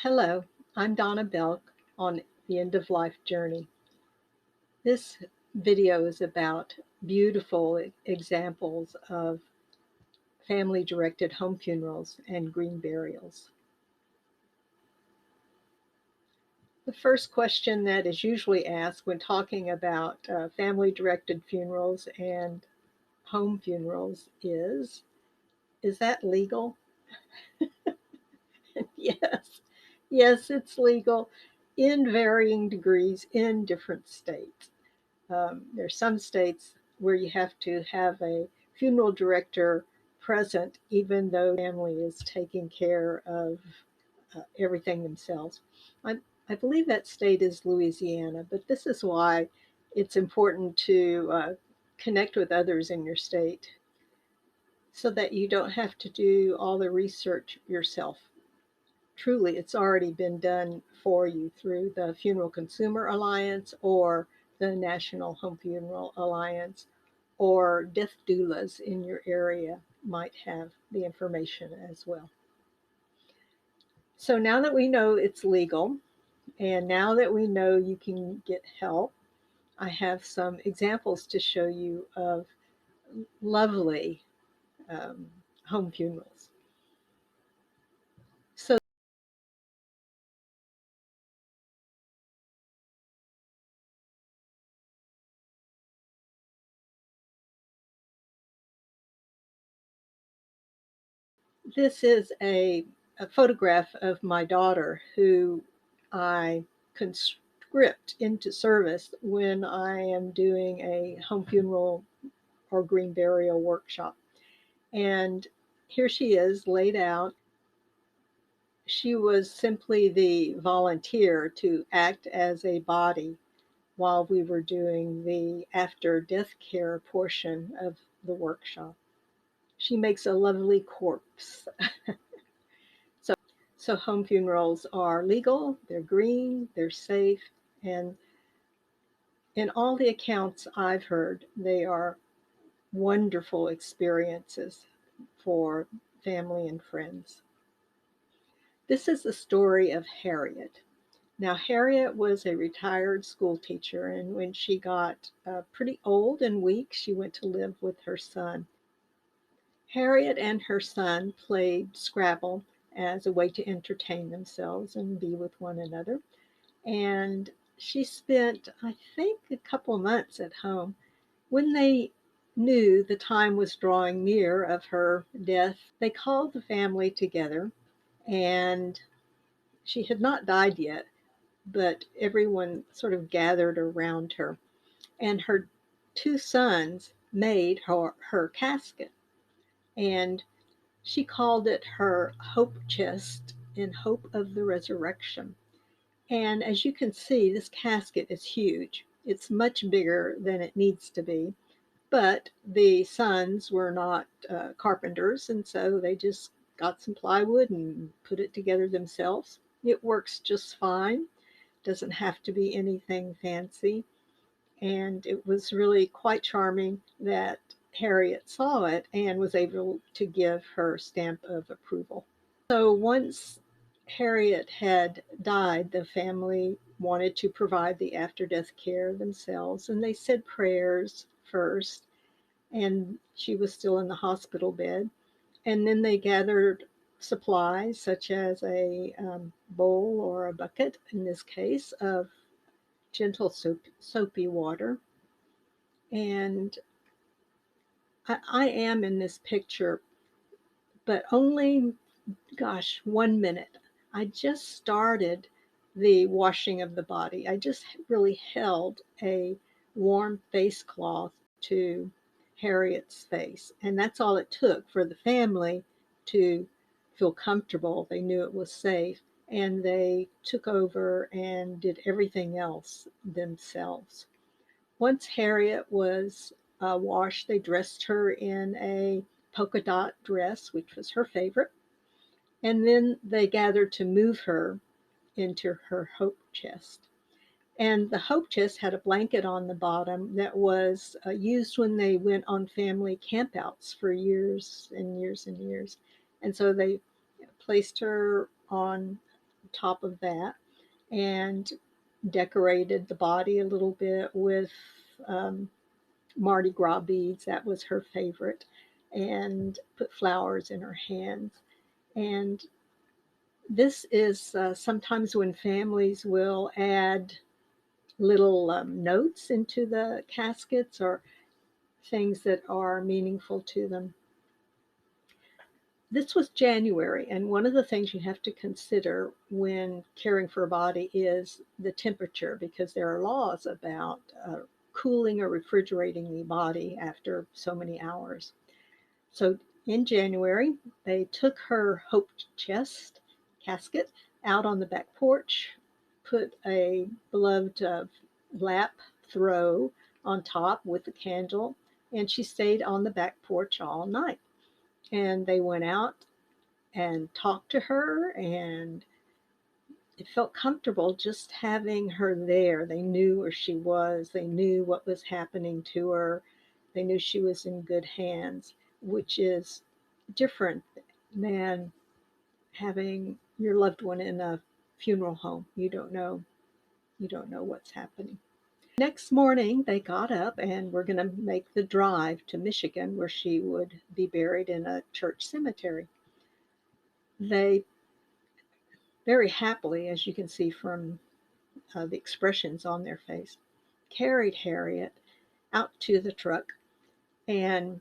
Hello, I'm Donna Belk on the End of Life Journey. This video is about beautiful examples of family directed home funerals and green burials. The first question that is usually asked when talking about family directed funerals and home funerals is that legal? Yes, yes, it's legal in varying degrees in different states. There's some states where you have to have a funeral director present, even though the family is taking care of everything themselves. I, I believe that state is Louisiana, but this is why it's important to connect with others in your state so that you don't have to do all the research yourself. Truly, it's already been done for you through the Funeral Consumer Alliance or the National Home Funeral Alliance, or death doulas in your area might have the information as well. So now that we know it's legal, and now that we know you can get help, I have some examples to show you of lovely um, home funerals. So this is a photograph of my daughter who I conscript into service when I am doing a home funeral or green burial workshop. And here she is laid out. She was simply the volunteer to act as a body while we were doing the after death care portion of the workshop. She makes a lovely corpse. So home funerals are legal, they're green, they're safe, and in all the accounts I've heard, they are wonderful experiences for family and friends. This is the story of Harriett. Now, Harriett was a retired school teacher, and when she got pretty old and weak, she went to live with her son. Harriett and her son played Scrabble as a way to entertain themselves and be with one another. And she spent, I think, a couple months at home. When they knew the time was drawing near of her death, they called the family together, and she had not died yet, but everyone sort of gathered around her. And her two sons made her casket, and she called it her hope chest in hope of the resurrection. And as you can see, this casket is huge. It's much bigger than it needs to be. But the sons were not carpenters, and so they just got some plywood and put it together themselves. It works just fine, doesn't have to be anything fancy. And it was really quite charming that Harriett saw it and was able to give her stamp of approval. So once Harriett had died, the family wanted to provide the after death care themselves, and they said prayers first, and she was still in the hospital bed. And then they gathered supplies such as a bowl or a bucket, in this case, of gentle soapy water. And I am in this picture, but only, gosh, 1 minute. I just started the washing of the body. I just really held a warm face cloth to Harriett's face. And that's all it took for the family to feel comfortable. They knew it was safe. And they took over and did everything else themselves. Once Harriett was washed, they dressed her in a polka dot dress, which was her favorite. And then they gathered to move her into her hope chest. And the hope chest had a blanket on the bottom that was used when they went on family campouts for years and years and years. And so they placed her on top of that and decorated the body a little bit with um, Mardi Gras beads. That was her favorite. And put flowers in her hands. And this is sometimes when families will add little notes into the caskets or things that are meaningful to them. This was January, and one of the things you have to consider when caring for a body is the temperature, because there are laws about cooling or refrigerating the body after so many hours. So in January, they took her hope chest casket out on the back porch, put a beloved lap throw on top with a candle, and she stayed on the back porch all night. And they went out and talked to her, and it felt comfortable just having her there. They knew where she was, they knew what was happening to her, they knew she was in good hands, which is different than having your loved one in a funeral home. You don't know what's happening. Next morning they got up and were going to make the drive to Michigan, where she would be buried in a church cemetery. They very happily, as you can see from the expressions on their face, carried Harriett out to the truck, and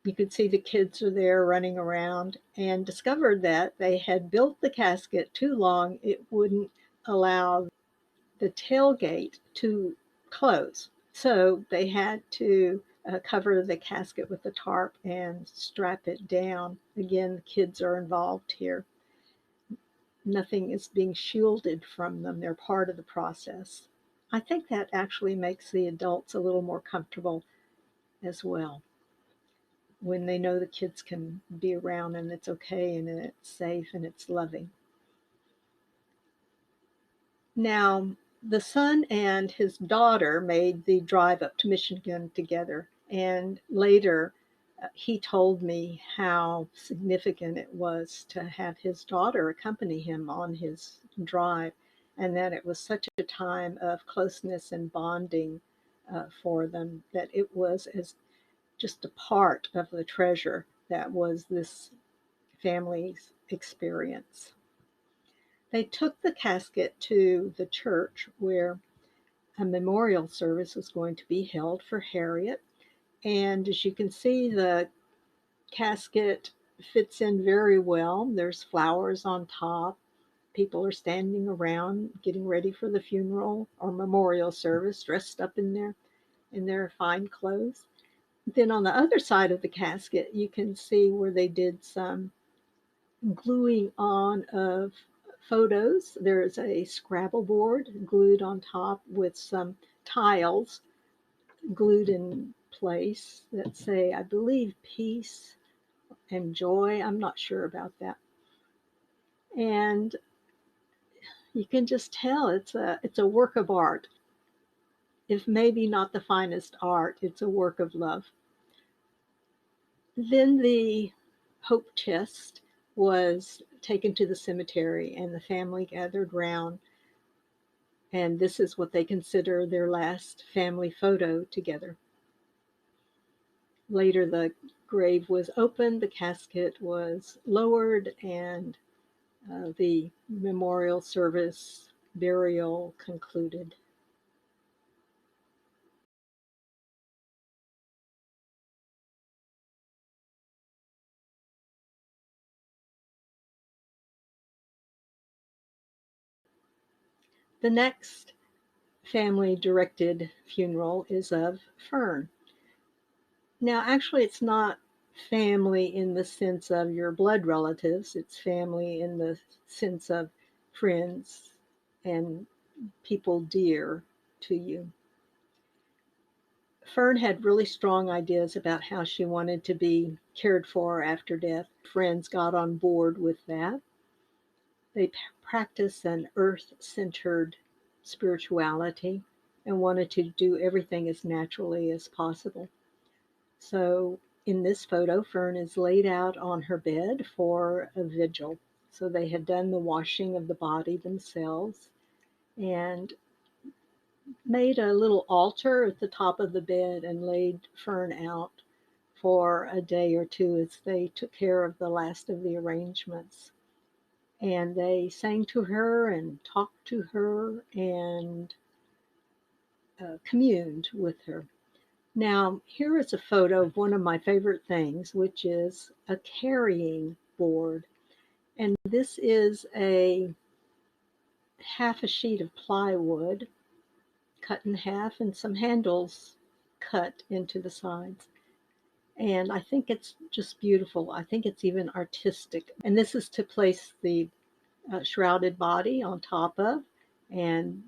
you could see the kids are there running around, and discovered that they had built the casket too long. It wouldn't allow the tailgate to close. So they had to cover the casket with a tarp and strap it down. Again, the kids are involved here. Nothing is being shielded from them. They're part of the process. I think that actually makes the adults a little more comfortable as well, when they know the kids can be around and it's okay and it's safe and it's loving. Now, the son and his daughter made the drive up to Michigan together, and later he told me how significant it was to have his daughter accompany him on his drive, and that it was such a time of closeness and bonding for them, that it was as just a part of the treasure that was this family's experience. They took the casket to the church where a memorial service was going to be held for Harriett. And as you can see, the casket fits in very well. There's flowers on top. People are standing around getting ready for the funeral or memorial service, dressed up in their fine clothes. Then on the other side of the casket, you can see where they did some gluing on of photos. There's a Scrabble board glued on top with some tiles glued in place that say, I believe, peace and joy. I'm not sure about that. And you can just tell it's a work of art. If maybe not the finest art, it's a work of love. Then the hope chest was taken to the cemetery, and the family gathered round, and this is what they consider their last family photo together. Later, the grave was opened, the casket was lowered, and the memorial service burial concluded. The next family directed funeral is of Fern. Now, actually, it's not family in the sense of your blood relatives, it's family in the sense of friends and people dear to you. Fern had really strong ideas about how she wanted to be cared for after death. Friends got on board with that. They practiced an earth centered spirituality and wanted to do everything as naturally as possible. So, in this photo, Fern is laid out on her bed for a vigil. So they had done the washing of the body themselves and made a little altar at the top of the bed and laid Fern out for a day or two as they took care of the last of the arrangements. And they sang to her and talked to her and communed with her. Now, here is a photo of one of my favorite things, which is a carrying board. And this is a half a sheet of plywood cut in half and some handles cut into the sides. And I think it's just beautiful. I think it's even artistic. And this is to place the shrouded body on top of. And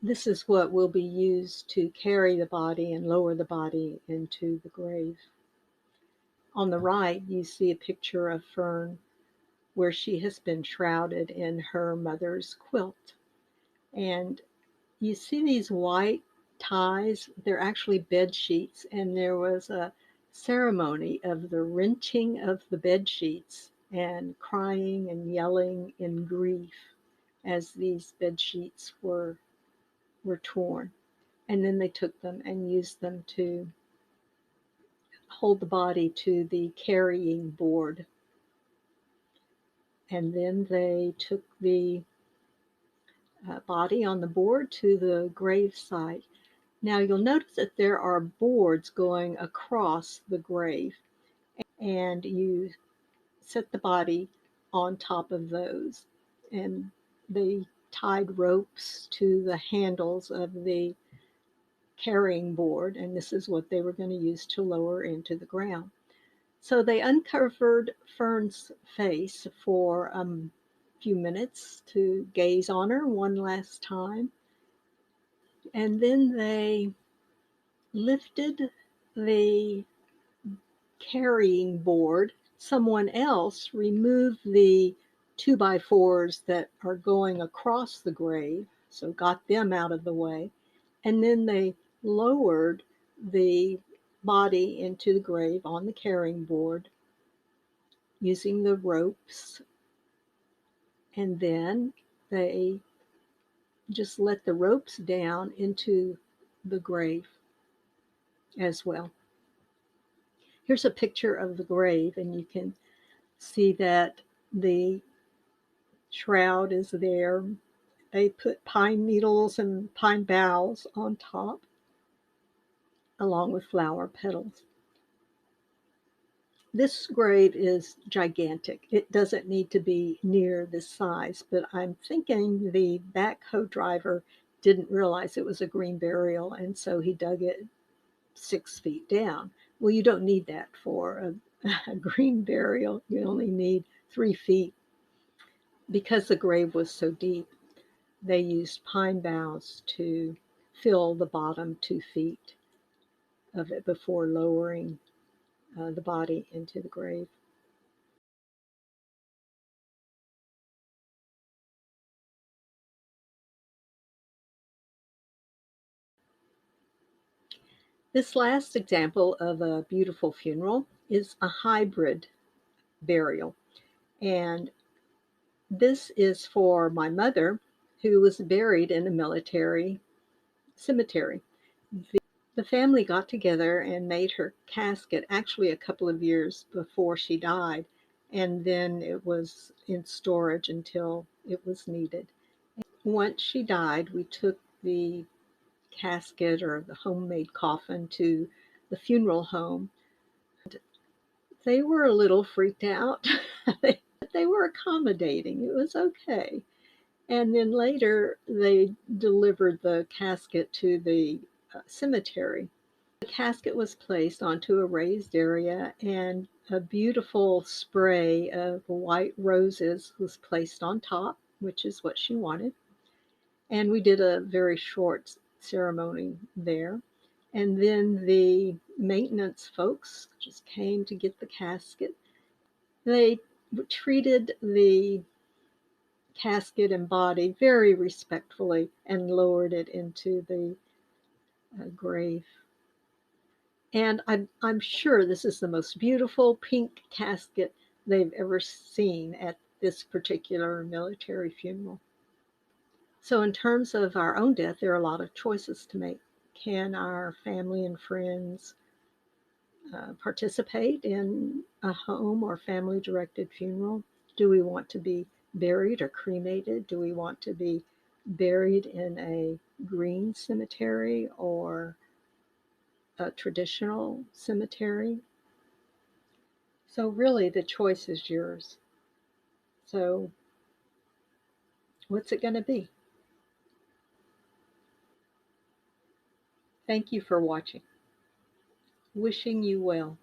this is what will be used to carry the body and lower the body into the grave. On the right, you see a picture of Fern where she has been shrouded in her mother's quilt. And you see these white ties, they're actually bed sheets, and there was a ceremony of the wrenching of the bed sheets and crying and yelling in grief as these bed sheets were torn. And then they took them and used them to hold the body to the carrying board. And then they took the body on the board to the grave site. Now you'll notice that there are boards going across the grave, and you set the body on top of those. And they tied ropes to the handles of the carrying board, and this is what they were going to use to lower into the ground. So they uncovered Fern's face for a few minutes to gaze on her one last time, and then they lifted the carrying board. Someone else removed the 2x4s that are going across the grave, so got them out of the way, and then they lowered the body into the grave on the carrying board using the ropes, and then they just let the ropes down into the grave as well. Here's a picture of the grave, and you can see that the shroud is there. They put pine needles and pine boughs on top, along with flower petals. This grave is gigantic. It doesn't need to be near this size, but I'm thinking the backhoe driver didn't realize it was a green burial, and so he dug it 6 feet down. Well, you don't need that for a green burial. You only need 3 feet. Because the grave was so deep, they used pine boughs to fill the bottom 2 feet of it before lowering the body into the grave. This last example of a beautiful funeral is a hybrid burial. And this is for my mother, who was buried in a military cemetery. The family got together and made her casket actually a couple of years before she died, and then it was in storage until it was needed. Once she died, we took the casket or the homemade coffin to the funeral home. They were a little freaked out, but they were accommodating. It was okay. And then later, they delivered the casket to the cemetery. The casket was placed onto a raised area, and a beautiful spray of white roses was placed on top, which is what she wanted. And we did a very short ceremony there. And then the maintenance folks just came to get the casket. They treated the casket and body very respectfully and lowered it into the grave. And I'm sure this is the most beautiful pink casket they've ever seen at this particular military funeral. So, in terms of our own death, there are a lot of choices to make. Can our family and friends participate in a home or family directed funeral? Do we want to be buried or cremated? Do we want to be buried in a green cemetery or a traditional cemetery? So, really, the choice is yours. So, what's it going to be? Thank you for watching. Wishing you well.